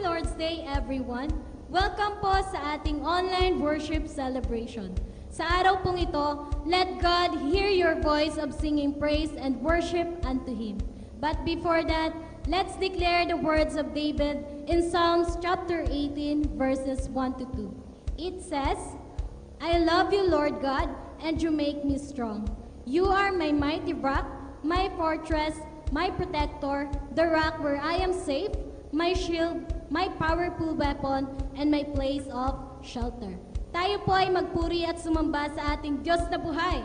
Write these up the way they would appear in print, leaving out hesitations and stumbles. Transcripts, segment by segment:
Lord's Day, everyone! Welcome po sa ating online worship celebration. Sa araw pong ito, let God hear your voice of singing praise and worship unto Him. But before that, let's declare the words of David in Psalms chapter 18, verses 1 to 2. It says, I love you, Lord God, and you make me strong. You are my mighty rock, my fortress, my protector, the rock where I am safe, my shield, my powerful weapon, and my place of shelter. Tayo po ay magpuri at sumamba sa ating Diyos na buhay.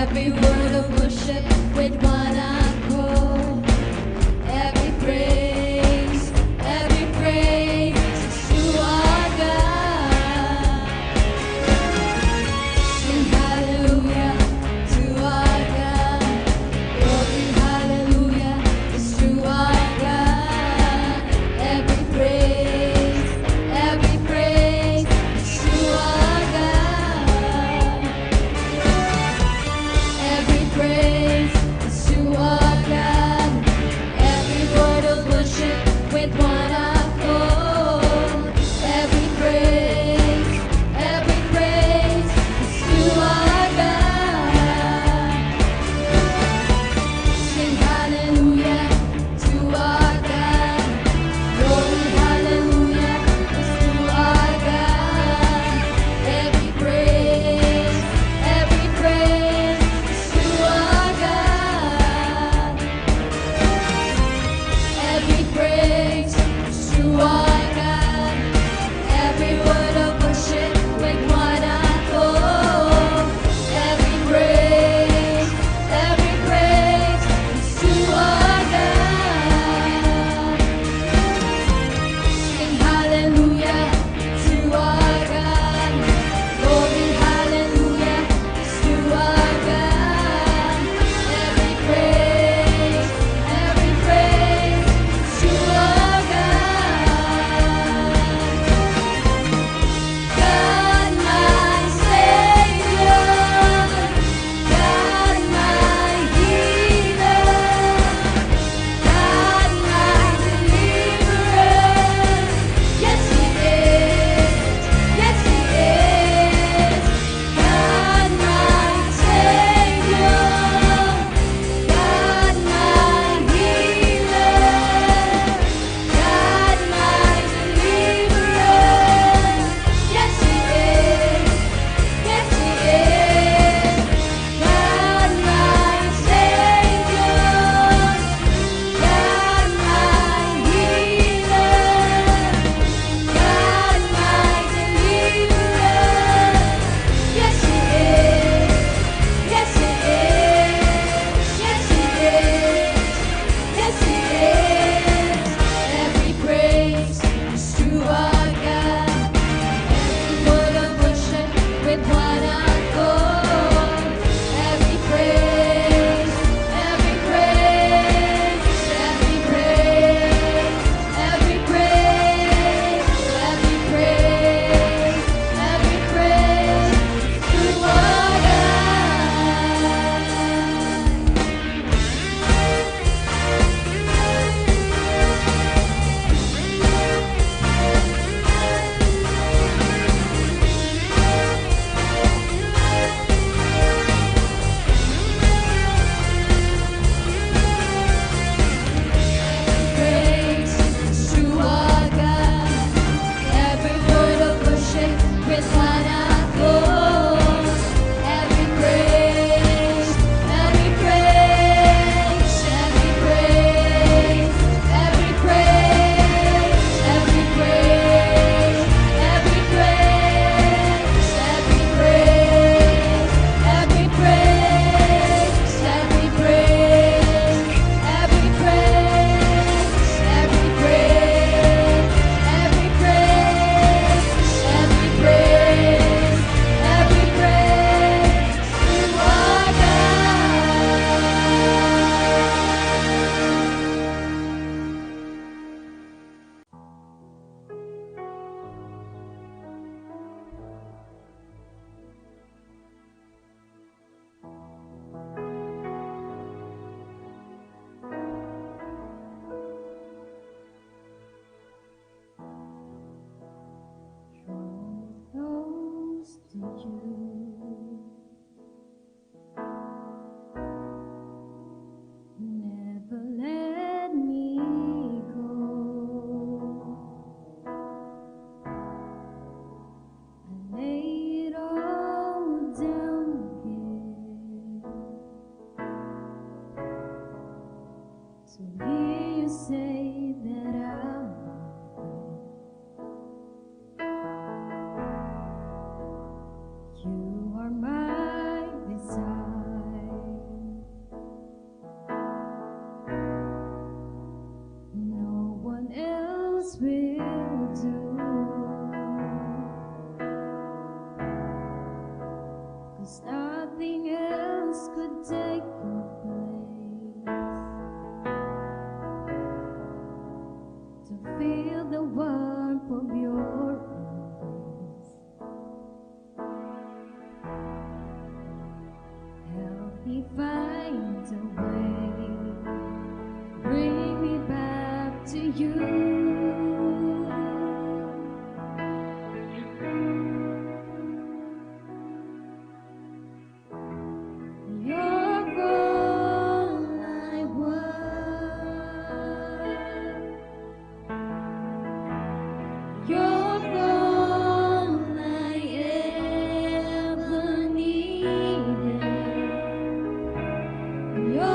Every word of worship with one accord, every praise. 'cause nothing else could take your place. To feel the warmth of your embrace, help me find a way, bring me back to you. You're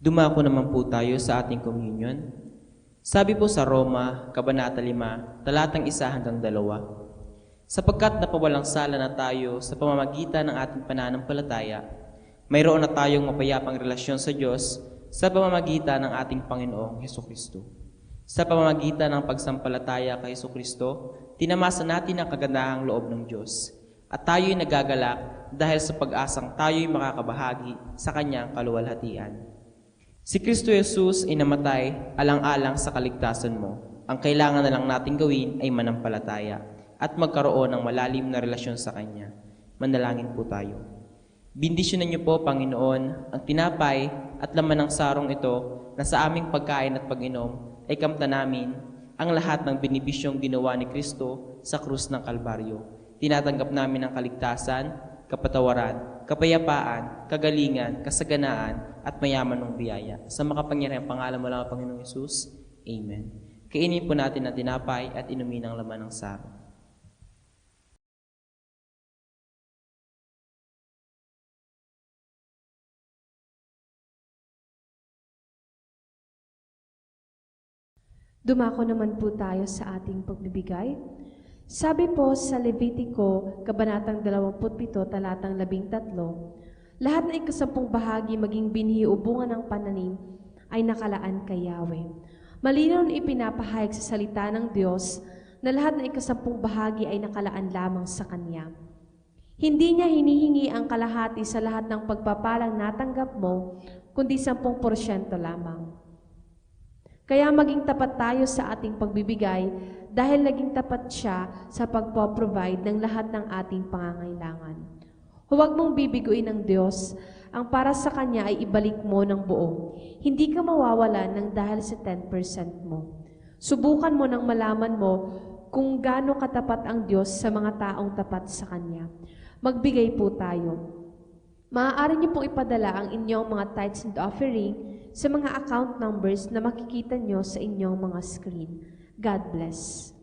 Dumako naman po tayo sa ating communion. Sabi po sa Roma, Kabanata 5, talatang 1 hanggang 2, sapagkat napawalang sala na tayo sa pamamagitan ng ating pananampalataya, mayroon na tayong mapayapang relasyon sa Diyos sa pamamagitan ng ating Panginoong Hesukristo. Sa pamamagitan ng pagsampalataya kay Hesukristo, tinamasa natin ang kagandahang loob ng Diyos at tayo'y nagagalak dahil sa pag-asang tayo'y makakabahagi sa Kanyang kaluwalhatian. Si Kristo Jesus ay namatay alang-alang sa kaligtasan mo. Ang kailangan na lang nating gawin ay manampalataya at magkaroon ng malalim na relasyon sa Kanya. Manalangin po tayo. Bendisyonan niyo po, Panginoon, ang tinapay at laman ng sarong ito na sa aming pagkain at pag-inom ay kamta namin ang lahat ng benepisyong ginawa ni Kristo sa krus ng Kalbaryo. Tinatanggap namin ang kaligtasan, kapatawaran, kapayapaan, kagalingan, kasaganaan, at mayaman ng biyaya. Sa makapangyarihang pangalan mo lang, Panginoong Hesus. Amen. Kainin po natin ang tinapay at inumin ang laman ng sarong. Dumako naman po tayo sa ating pagbibigay. Sabi po sa Levitico, Kabanatang 27, talatang 13, lahat na ikasampung bahagi maging binhi o bunga ng pananim ay nakalaan kay Yahweh. Malinaw na ipinapahayag sa salita ng Diyos na lahat na ikasampung bahagi ay nakalaan lamang sa Kanya. Hindi niya hinihingi ang kalahati sa lahat ng pagpapalang natanggap mo, kundi 10% lamang. Kaya maging tapat tayo sa ating pagbibigay dahil naging tapat siya sa pagpo-provide ng lahat ng ating pangangailangan. Huwag mong bibiguin ng Diyos, ang para sa Kanya ay ibalik mo ng buo. Hindi ka mawawalan ng dahil sa 10% mo. Subukan mo nang malaman mo kung gaano katapat ang Diyos sa mga taong tapat sa Kanya. Magbigay po tayo. Maaari niyo pong ipadala ang inyong mga tithes and offering sa mga account numbers na makikita nyo sa inyong mga screen. God bless.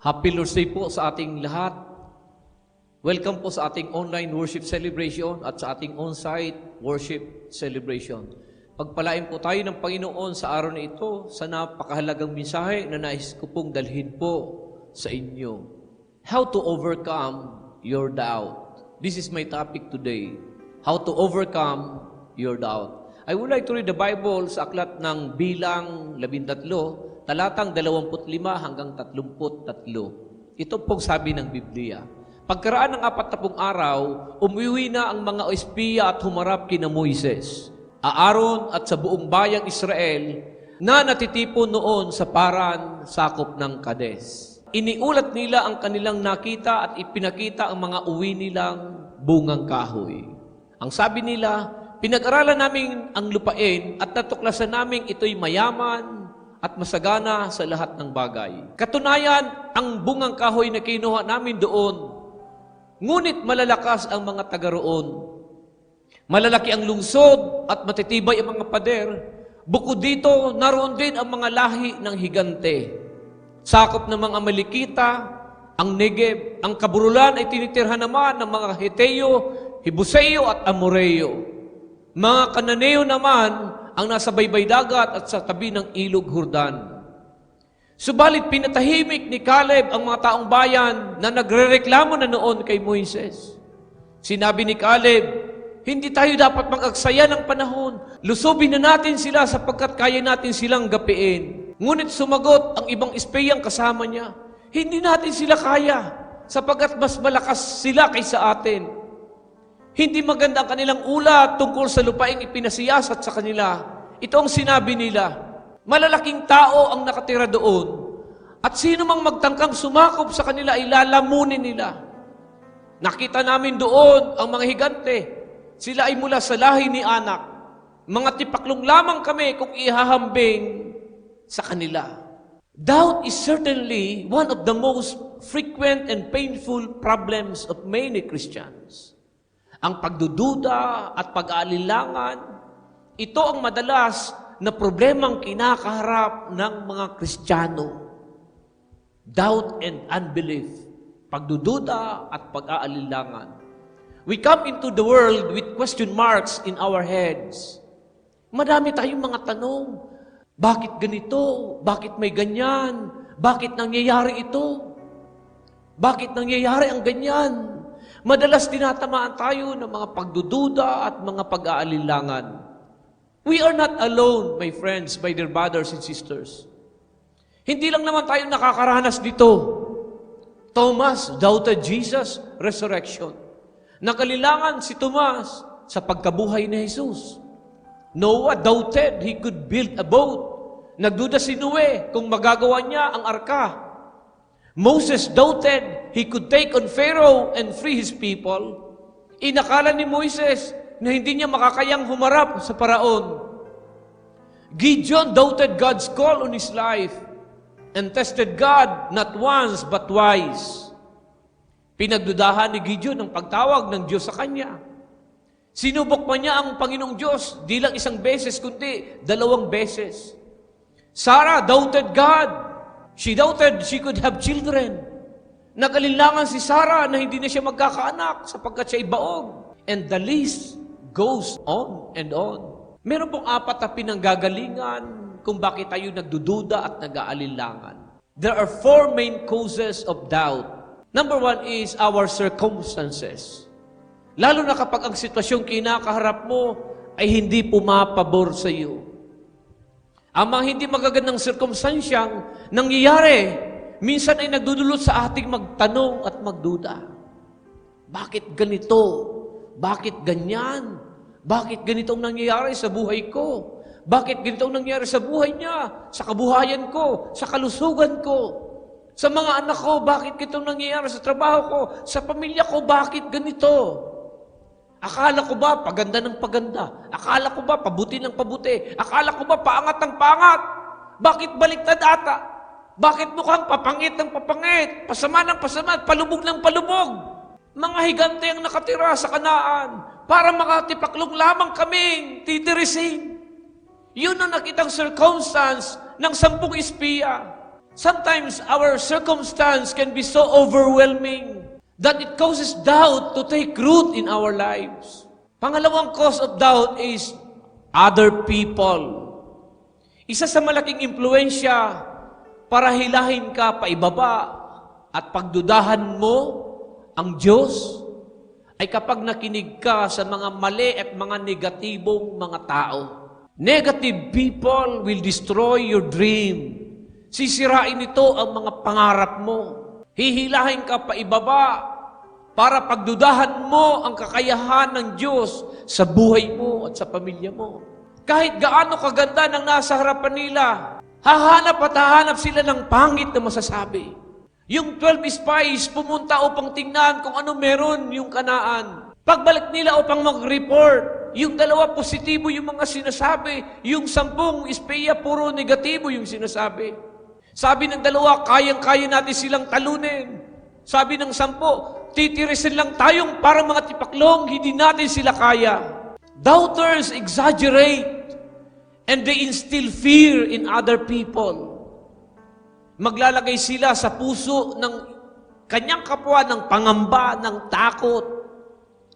Happy Lord's Day po sa ating lahat. Welcome po sa ating online worship celebration at sa ating on-site worship celebration. Pagpalain po tayo ng Panginoon sa araw na ito sa napakahalagang mensahe na nais ko pong dalhin po sa inyo. How to overcome your doubt. This is my topic today. How to overcome your doubt. I would like to read the Bible sa aklat ng Bilang 13, talatang 25 hanggang 33. Ito pong sabi ng Biblia. Pagkaraan ng 40 araw, umuwi na ang mga espiya at humarap kina Moises, Aaron at sa buong bayang Israel na natitipon noon sa paran sakop ng Kades. Iniulat nila ang kanilang nakita at ipinakita ang mga uwi nilang bungang kahoy. Ang sabi nila, pinag-aralan namin ang lupain at natuklasan namin ito'y mayaman at masagana sa lahat ng bagay. Katunayan, ang bungang kahoy na kinuha namin doon, ngunit malalakas ang mga taga roon. Malalaki ang lungsod at matitibay ang mga pader. Bukod dito, naroon din ang mga lahi ng higante. Sakop ng mga Amalekita, ang Negev, ang kaburulan ay tinitirhan naman ng mga Heteo, Hibuseo at Amoreo. Mga Kananeo naman ang nasa baybay dagat at sa tabi ng ilog Jordan. Subalit pinatahimik ni Caleb ang mga taong bayan na nagrereklamo na noon kay Moises. Sinabi ni Caleb, hindi tayo dapat mag-aksaya ng panahon. Lusubin na natin sila sapagkat kaya natin silang gapiin. Ngunit sumagot ang ibang espeyang kasama niya, hindi natin sila kaya, sapagkat mas malakas sila kaysa atin. Hindi maganda ang kanilang ulat tungkol sa lupaing ipinasiyasat sa kanila. Ito ang sinabi nila, malalaking tao ang nakatira doon, at sino mang magtangkang sumakop sa kanila ay lalamunin nila. Nakita namin doon ang mga higante. Sila ay mula sa lahi ni Anak. Mga tipaklong lamang kami kung ihahambing sa kanila. Doubt is certainly one of the most frequent and painful problems of many Christians. Ang pagdududa at pag-aalilangan, ito ang madalas na problemang kinakaharap ng mga Kristiyano. Doubt and unbelief, pagdududa at pag-aalilangan. We come into the world with question marks in our heads. Madami tayong mga tanong. Bakit ganito? Bakit may ganyan? Bakit nangyayari ito? Bakit nangyayari ang ganyan? Madalas tinatamaan tayo ng mga pagdududa at mga pag-aalilangan. We are not alone, my friends, my dear brothers and sisters. Hindi lang naman tayo nakakaranas dito. Thomas doubted Jesus' resurrection. Nakalilangan si Tomas sa pagkabuhay ni Jesus. Noah doubted he could build a boat. Nagduda si Noe kung magagawa niya ang arka. Moses doubted he could take on Pharaoh and free his people. Inakala ni Moises na hindi niya makakayang humarap sa Paraon. Gideon doubted God's call on his life and tested God not once but twice. Pinagdudahan ni Gideon ang pagtawag ng Diyos sa kanya. Sinubok pa niya ang Panginoong Diyos, di lang isang beses, kundi 2 beses. Sarah doubted God. She doubted she could have children. Nag-alinlangan si Sarah na hindi na siya magkakaanak sapagkat siya baog. And the list goes on and on. Meron pong 4 na pinanggagalingan kung bakit tayo nagdududa at nag-aalinlangan. There are 4 main causes of doubt. Number 1 is our circumstances. Lalo na kapag ang sitwasyong kinakaharap mo ay hindi pumapabor sa iyo. Ang mga hindi magagandang sirkumstansyang nangyayari, minsan ay nagdudulot sa ating magtanong at magduda. Bakit ganito? Bakit ganyan? Bakit ganito ang nangyayari sa buhay ko? Bakit ganito ang nangyayari sa buhay niya? Sa kabuhayan ko? Sa kalusugan ko? Sa mga anak ko, bakit ganito nangyayari sa trabaho ko? Sa pamilya ko, bakit ganito? Akala ko ba paganda ng paganda? Akala ko ba pabuti ng pabuti? Akala ko ba paangat ng paangat? Bakit baliktad ata? Bakit mukhang papangit ng papangit? Pasama ng pasama, palubog ng palubog? Mga higante ang nakatira sa Kanaan para makatipaklong lamang kaming titirisin. Yun ang nakitang circumstance ng 10 espiya. Sometimes our circumstance can be so overwhelming that it causes doubt to take root in our lives. Pangalawang cause of doubt is other people. Isa sa malaking impluensya para hilahin ka paibaba at pagdudahan mo ang Diyos ay kapag nakinig ka sa mga mali at mga negatibong mga tao. Negative people will destroy your dream. Sisirain ito ang mga pangarap mo. Hihilahin ka pa ibaba para pagdudahan mo ang kakayahan ng Diyos sa buhay mo at sa pamilya mo. Kahit gaano kaganda ng nasa harapan nila, hahanap at hahanap sila ng pangit na masasabi. Yung 12 spies pumunta upang tingnan kung ano meron yung Kanaan. Pagbalik nila upang mag-report, yung 2 positibo yung mga sinasabi, yung 10 espiya puro negatibo yung sinasabi. Sabi ng 2, kayang-kaya natin silang talunin. Sabi ng 10, titirisin lang tayong parang mga tipaklong, hindi natin sila kaya. Doubters exaggerate and they instill fear in other people. Maglalagay sila sa puso ng kanyang kapwa ng pangamba, ng takot.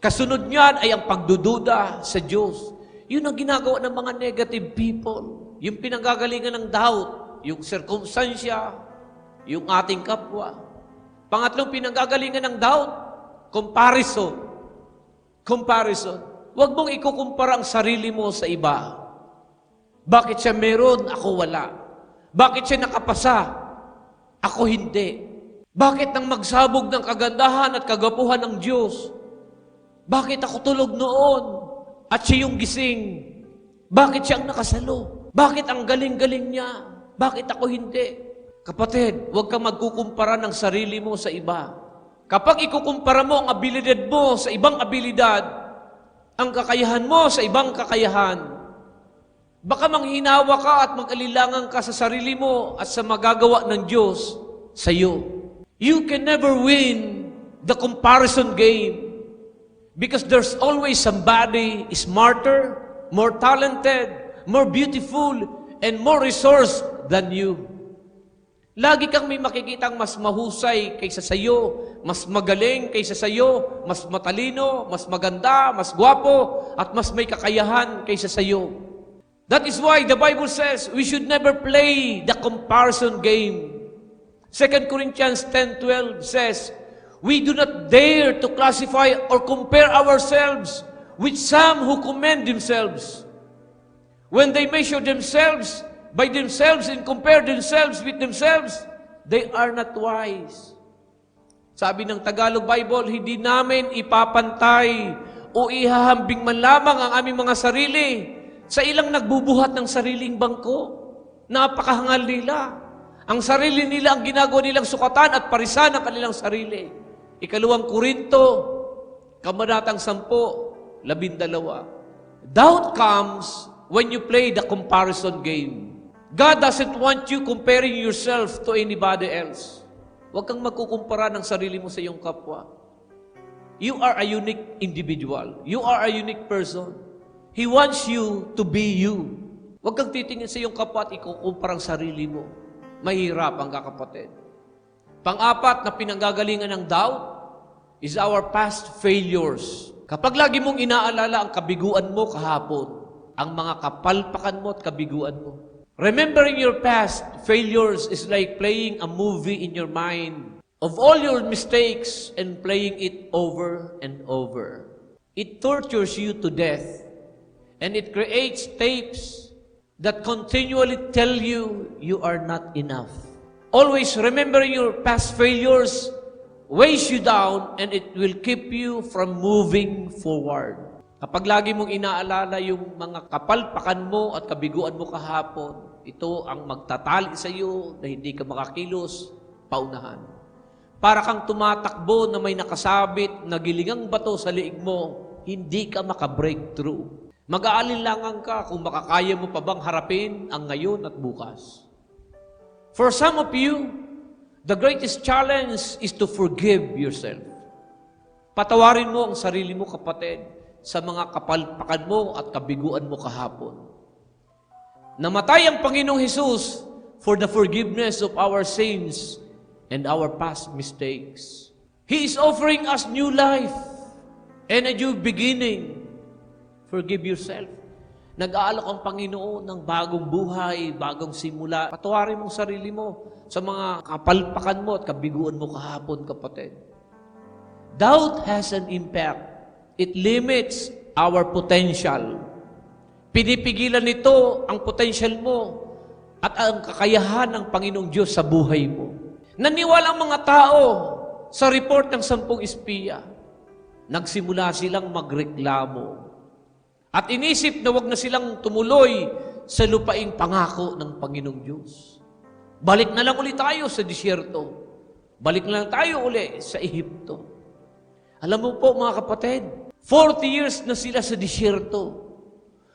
Kasunod niyan ay ang pagdududa sa Diyos. Yun ang ginagawa ng mga negative people. Yung pinanggagalingan ng doubt, yung circumstansya, yung ating kapwa. Pangatlong pinanggagalingan ng doubt, comparison. Comparison. Huwag mong ikukumpara ang sarili mo sa iba. Bakit siya meron, ako wala? Bakit siya nakapasa? Ako hindi. Bakit nang magsabog ng kagandahan at kagapuhan ng Diyos? Bakit ako tulog noon at siya yung gising? Bakit siya ang nakasalo? Bakit ang galing-galing niya? Bakit ako hindi? Kapatid, huwag kang magkukumpara ng sarili mo sa iba. Kapag ikukumpara mo ang abilidad mo sa ibang abilidad, ang kakayahan mo sa ibang kakayahan, baka manghinawa ka at mag-alilangan ka sa sarili mo at sa magagawa ng Diyos sa iyo. You can never win the comparison game because there's always somebody smarter, more talented, more beautiful, and more resource than you. Lagi kang may makikitang mas mahusay kaysa sa iyo, mas magaling kaysa sa iyo, mas matalino, mas maganda, mas gwapo, at mas may kakayahan kaysa sa iyo. That is why the Bible says we should never play the comparison game. 2 Corinthians 10:12 says, we do not dare to classify or compare ourselves with some who commend themselves. When they measure themselves by themselves and compare themselves with themselves, they are not wise. Sabi ng Tagalog Bible, hindi namin ipapantay o ihahambing man lamang ang aming mga sarili sa ilang nagbubuhat ng sariling bangko. Napakahangal nila. Ang sarili nila ang ginagawa nilang sukatan at parisan ng kanilang sarili. 2 Korinto, Kabanatang 10:12. Doubt comes when you play the comparison game. God doesn't want you comparing yourself to anybody else. Huwag kang magkukumpara ng sarili mo sa iyong kapwa. You are a unique individual. You are a unique person. He wants you to be you. Huwag kang titingin sa iyong kapwa at ikukumpara ang sarili mo. Mahirap ang kakapatid. Pang-apat na pinanggagalingan ng doubt is our past failures. Kapag lagi mong inaalala ang kabiguan mo kahapon, ang mga kapalpakan mo at kabiguan mo, remembering your past failures is like playing a movie in your mind of all your mistakes and playing it over and over. It tortures you to death and it creates tapes that continually tell you you are not enough. Always remembering your past failures weighs you down and it will keep you from moving forward. Kapag lagi mong inaalala yung mga kapalpakan mo at kabiguan mo kahapon, ito ang magtatali sa iyo na hindi ka makakilos paunahan. Para kang tumatakbo na may nakasabit na gilingang bato sa liig mo, hindi ka makabreakthrough. Mag-aalinlangan ka kung makakaya mo pa bang harapin ang ngayon at bukas. For some of you, the greatest challenge is to forgive yourself. Patawarin mo ang sarili mo, kapatid, sa mga kapalpakan mo at kabiguan mo kahapon. Namatay ang Panginoong Hesus for the forgiveness of our sins and our past mistakes. He is offering us new life and a new beginning. Forgive yourself. Nag-aalok ang Panginoon ng bagong buhay, bagong simula. Patawarin mong sarili mo sa mga kapalpakan mo at kabiguan mo kahapon, kapatid. Doubt has an impact. It limits our potential. Pinipigilan nito ang potential mo at ang kakayahan ng Panginoong Diyos sa buhay mo. Naniwala ang mga tao sa report ng 10 espiya. Nagsimula silang magreklamo. At inisip na wag na silang tumuloy sa lupaing pangako ng Panginoong Diyos. Balik na lang ulit tayo sa disyerto. Balik na lang tayo ulit sa Ehipto. Alam mo po mga kapatid, 40 years na sila sa disyerto.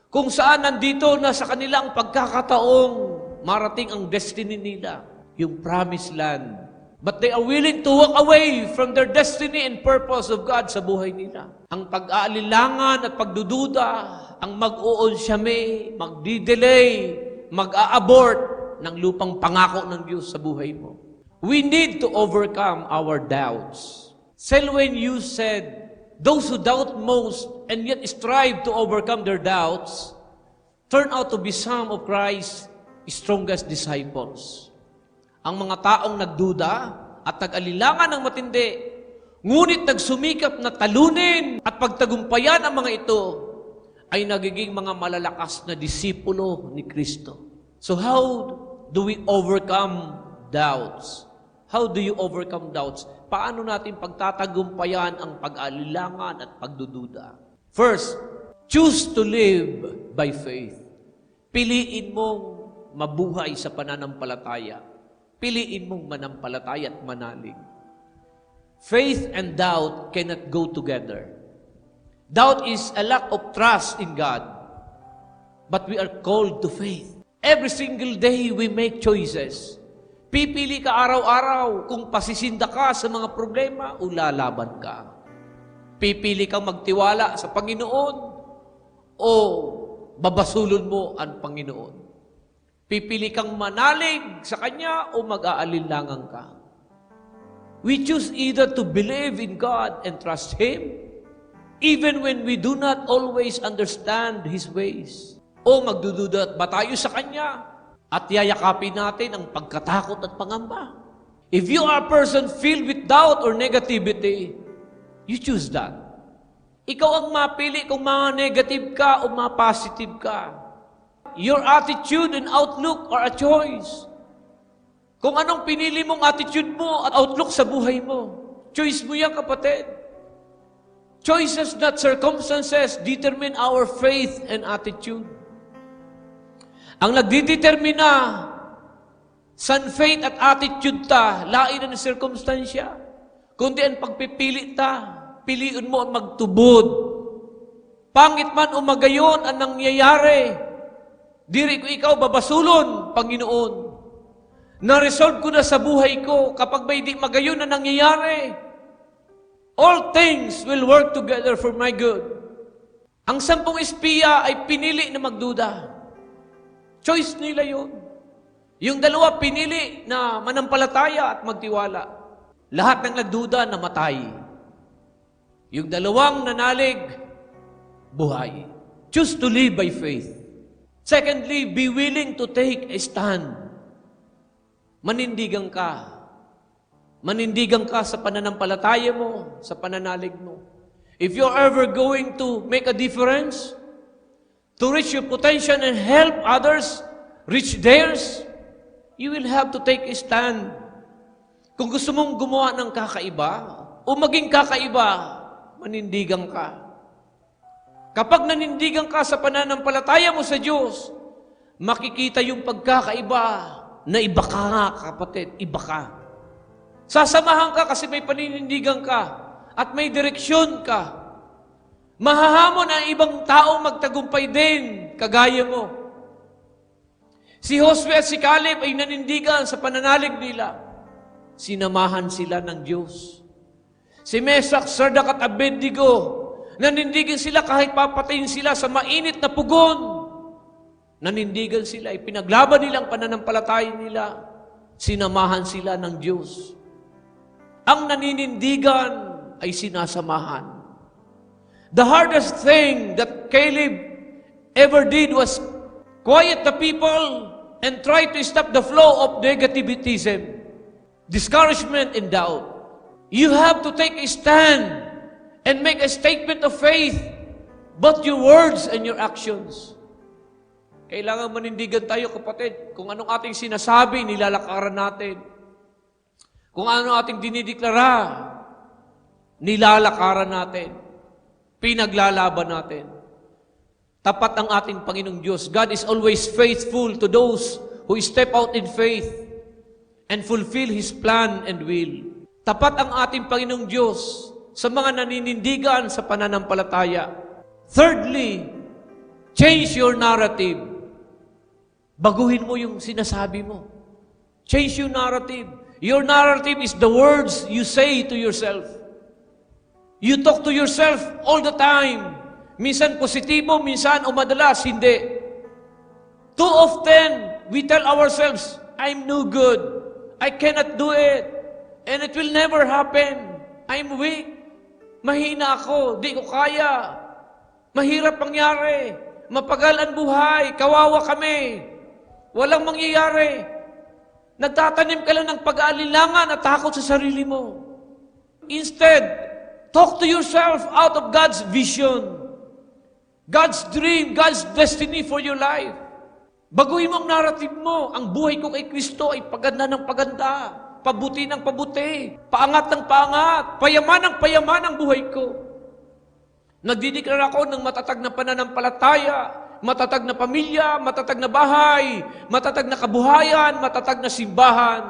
Kung saan nandito na sa kanilang pagkakataong marating ang destiny nila, yung promised land. But they are willing to walk away from their destiny and purpose of God sa buhay nila. Ang pag-aalilangan at pagdududa, ang mag-uunsyame, magdi-delay, mag-a-abort ng lupang pangako ng Diyos sa buhay mo. We need to overcome our doubts. Selwyn Hughes said, those who doubt most and yet strive to overcome their doubts turn out to be some of Christ's strongest disciples. Ang mga taong nagduda at nag-alilangan ng matindi, ngunit nagsumikap na talunin at pagtagumpayan ang mga ito, ay nagiging mga malalakas na disipulo ni Kristo. So how do we overcome doubts? How do you overcome doubts? Paano natin pagtatagumpayan ang pag-alilangan at pagdududa? First, choose to live by faith. Piliin mong mabuhay sa pananampalataya. Piliin mong manampalataya at manalig. Faith and doubt cannot go together. Doubt is a lack of trust in God. But we are called to faith. Every single day we make choices. Pipili ka araw-araw kung pasisinda ka sa mga problema o lalaban ka. Pipili kang magtiwala sa Panginoon o babasulon mo ang Panginoon. Pipili kang manalig sa Kanya o mag-aalinlangan ka. We choose either to believe in God and trust Him, even when we do not always understand His ways. O magdududa ba tayo sa Kanya at yayakapin natin ang pagkatakot at pangamba. If you are a person filled with doubt or negativity, you choose that. Ikaw ang mapili kung mga negative ka o mga positive ka. Your attitude and outlook are a choice. Kung anong pinili mong attitude mo at outlook sa buhay mo, choice mo yan, kapatid. Choices, not circumstances, determine our faith and attitude. Ang nagdidetermina san faith at attitude ta, lain na ng circumstansya, kundi ang pagpipili ta, piliin mo ang magtubod. Pangit man o magayon ang nangyayari, diri ko ikaw babasulon, Panginoon. Na-resolve ko na sa buhay ko, kapag may di magayon na nangyayari, all things will work together for my good. Ang 10 espiya ay pinili na magduda. Choice nila yun. Yung 2 pinili na manampalataya at magtiwala. Lahat ng nagduda namatay. Yung 2 nanalig, buhay. Choose to live by faith. Secondly, be willing to take a stand. Manindigan ka. Manindigan ka sa pananampalataya mo, sa pananalig mo. If you're ever going to make a difference, to reach your potential and help others reach theirs, you will have to take a stand. Kung gusto mong gumawa ng kakaiba, o maging kakaiba, manindigan ka. Kapag nanindigan ka sa pananampalataya mo sa Diyos, makikita yung pagkakaiba na iba ka nga, kapatid, iba ka. Sasamahan ka kasi may paninindigan ka at may direksyon ka. Mahahamon ang ibang tao magtagumpay din, kagaya mo. Si Josue at si Caleb ay nanindigan sa pananalig nila. Sinamahan sila ng Diyos. Si Mesak, Sardak at Abednego, nanindigan sila kahit papatayin sila sa mainit na pugon. Nanindigan sila, ipinaglaban nilang pananampalataya nila. Sinamahan sila ng Diyos. Ang naninindigan ay sinasamahan. The hardest thing that Caleb ever did was quiet the people and try to stop the flow of negativism, discouragement, and doubt. You have to take a stand and make a statement of faith, both your words and your actions. Kailangan manindigan tayo, kapatid. Kung anong ating sinasabi, nilalakaran natin. Kung ano ating dinideklara, nilalakaran natin. Pinaglalaban natin. Tapat ang ating Panginoong Diyos. God is always faithful to those who step out in faith and fulfill His plan and will. Tapat ang ating Panginoong Diyos sa mga naninindigan sa pananampalataya. Thirdly, change your narrative. Baguhin mo yung sinasabi mo. Change your narrative. Your narrative is the words you say to yourself. You talk to yourself all the time. Minsan positibo, minsan o madalas hindi. Too often, we tell ourselves, I'm no good. I cannot do it. And it will never happen. I'm weak. Mahina ako. Di ko kaya. Mahirap mangyari. Mapagal ang buhay. Kawawa kami. Walang mangyayari. Nagtatanim ka lang ng pag-aalinlangan at takot sa sarili mo. Instead, talk to yourself out of God's vision, God's dream, God's destiny for your life. Baguhin mo ang narrative mo. Ang buhay ko kay Kristo ay paganda ng paganda, pabuti ng pabuti, paangat ng paangat, payaman ng payaman ang buhay ko. Nagdideklara ako ng matatag na pananampalataya, matatag na pamilya, matatag na bahay, matatag na kabuhayan, matatag na simbahan.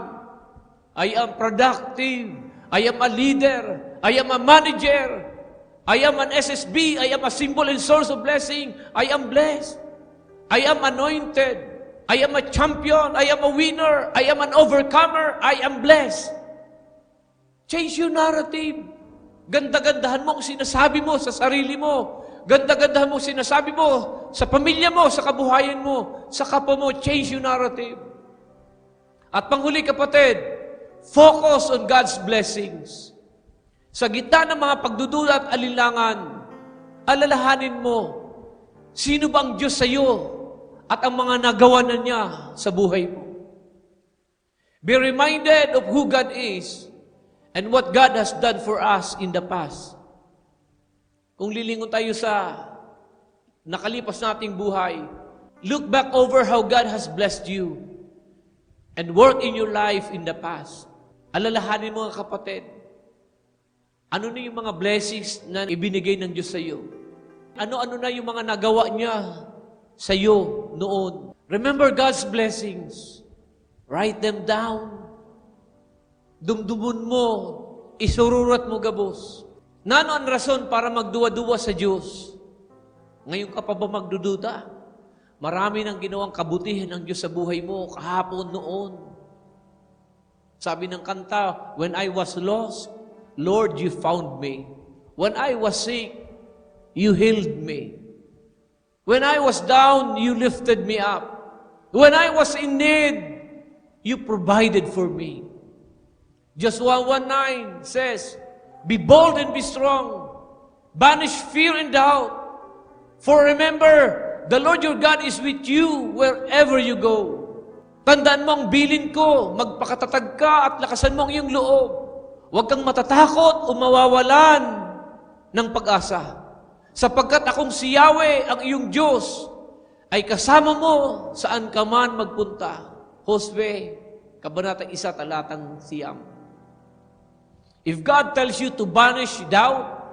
I am productive. I am a leader. I am a manager. I am an SSB. I am a symbol and source of blessing. I am blessed. I am anointed. I am a champion. I am a winner. I am an overcomer. I am blessed. Change your narrative. Ganda-gandahan mo ang sinasabi mo sa sarili mo. Ganda-gandahan mo ang sinasabi mo sa pamilya mo, sa kabuhayan mo, sa kapwa mo. Change your narrative. At panghuli, kapatid, focus on God's blessings. Sa gitna ng mga pagdududa at alinlangan, alalahanin mo, sino ba ang Diyos sa iyo at ang mga nagawa na niya sa buhay mo? Be reminded of who God is and what God has done for us in the past. Kung lilingon tayo sa nakalipas nating buhay, look back over how God has blessed you and worked in your life in the past. Alalahanin mo, mga kapatid, ano na yung mga blessings na ibinigay ng Diyos sa iyo? Ano-ano na yung mga nagawa niya sa iyo noon? Remember God's blessings. Write them down. Dumdumun mo, isururat mo gabos. Nano ang rason para magduwa-duwa sa Diyos? Ngayon ka pa ba magdududa? Marami nang ginawang kabutihan ng Diyos sa buhay mo kahapon noon. Sabi ng kanta, when I was lost, Lord, you found me. When I was sick, you healed me. When I was down, you lifted me up. When I was in need, you provided for me. Joshua 1:9 says, be bold and be strong. Banish fear and doubt. For remember, the Lord your God is with you wherever you go. Tandaan mo ang bilin ko, magpakatatag ka at lakasan mo ang iyong loob. Huwag kang matatakot o mawawalan ng pag-asa. Sapagkat akong si Yahweh, ang iyong Diyos, ay kasama mo saan ka man magpunta. Josue, Kabanata 1, talatang 9. If God tells you to banish doubt,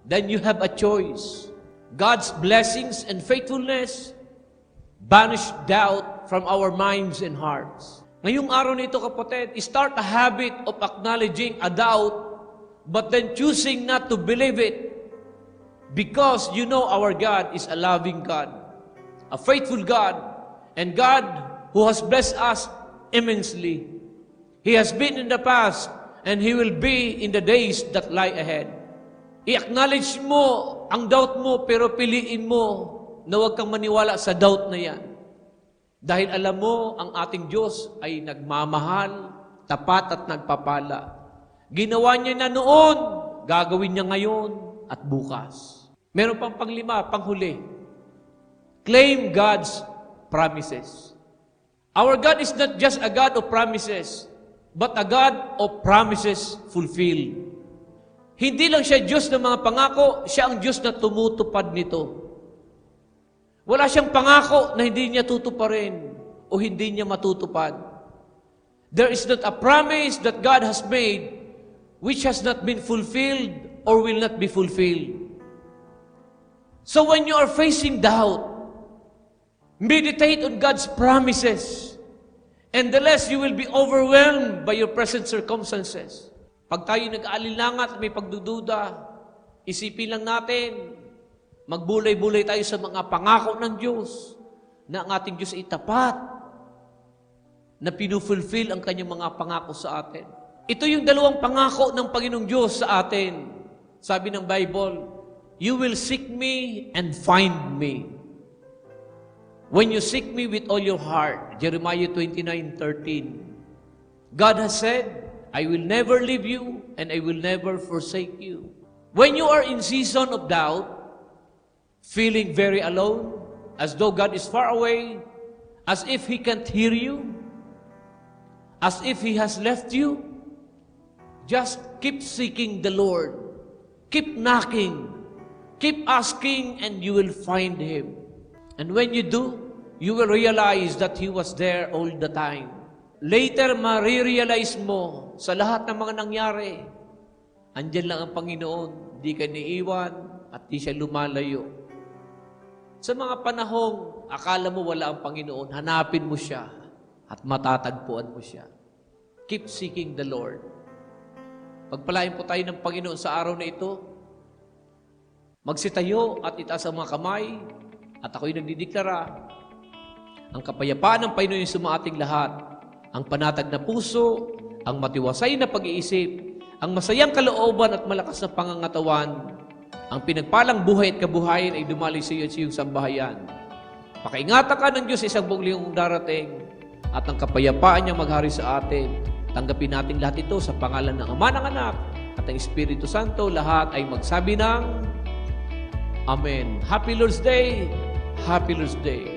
then you have a choice. God's blessings and faithfulness banish doubt from our minds and hearts. Ngayong araw nito, kapatid, start a habit of acknowledging a doubt, but then choosing not to believe it, because you know our God is a loving God, a faithful God, and God who has blessed us immensely. He has been in the past, and He will be in the days that lie ahead. I-acknowledge mo ang doubt mo, pero piliin mo na huwag kang maniwala sa doubt na yan. Dahil alam mo, ang ating Diyos ay nagmamahal, tapat at nagpapala. Ginawa niya na noon, gagawin niya ngayon at bukas. Meron pang panglima, panghuli. Claim God's promises. Our God is not just a God of promises, but a God of promises fulfilled. Hindi lang siya Diyos ng mga pangako, siya ang Diyos na tumutupad nito. Wala siyang pangako na hindi niya tutuparin o hindi niya matutupad. There is not a promise that God has made which has not been fulfilled or will not be fulfilled. So when you are facing doubt, meditate on God's promises, and the less you will be overwhelmed by your present circumstances. Pag tayo nag-aalinlangan at may pagdududa, isipin lang natin, magbulay-bulay tayo sa mga pangako ng Diyos, na ang ating Diyos ay tapat, na pinufulfill ang kanyang mga pangako sa atin. Ito yung dalawang pangako ng Panginoong Diyos sa atin. Sabi ng Bible, you will seek me and find me. When you seek me with all your heart, Jeremiah 29:13. God has said, I will never leave you and I will never forsake you. When you are in season of doubt, feeling very alone, as though God is far away, as if He can't hear you, as if He has left you, just keep seeking the Lord. Keep knocking. Keep asking and you will find Him. And when you do, you will realize that He was there all the time. Later, marirealize mo sa lahat ng mga nangyari, andyan lang ang Panginoon, di ka niiwan at di siya lumalayo. Sa mga panahong akala mo wala ang Panginoon, hanapin mo siya at matatagpuan mo siya. Keep seeking the Lord. Pagpalain po tayo ng Panginoon sa araw na ito. Magsitayo at itaas ang mga kamay at ako'y nagdideklara. Ang kapayapaan ng Panginoon sa ating lahat, ang panatag na puso, ang matiwasay na pag-iisip, ang masayang kalooban at malakas na pangangatawan, ang pinagpalang buhay at kabuhayan ay dumaloy sa iyo at sa iyong sambahayan. Pakaingatan ka ng Diyos sa isang buong linggong darating at ang kapayapaan niya maghari sa atin. Tanggapin natin lahat ito sa pangalan ng Ama, ng Anak at ng Espiritu Santo. Lahat ay magsabi ng Amen. Happy Lord's Day! Happy Lord's Day!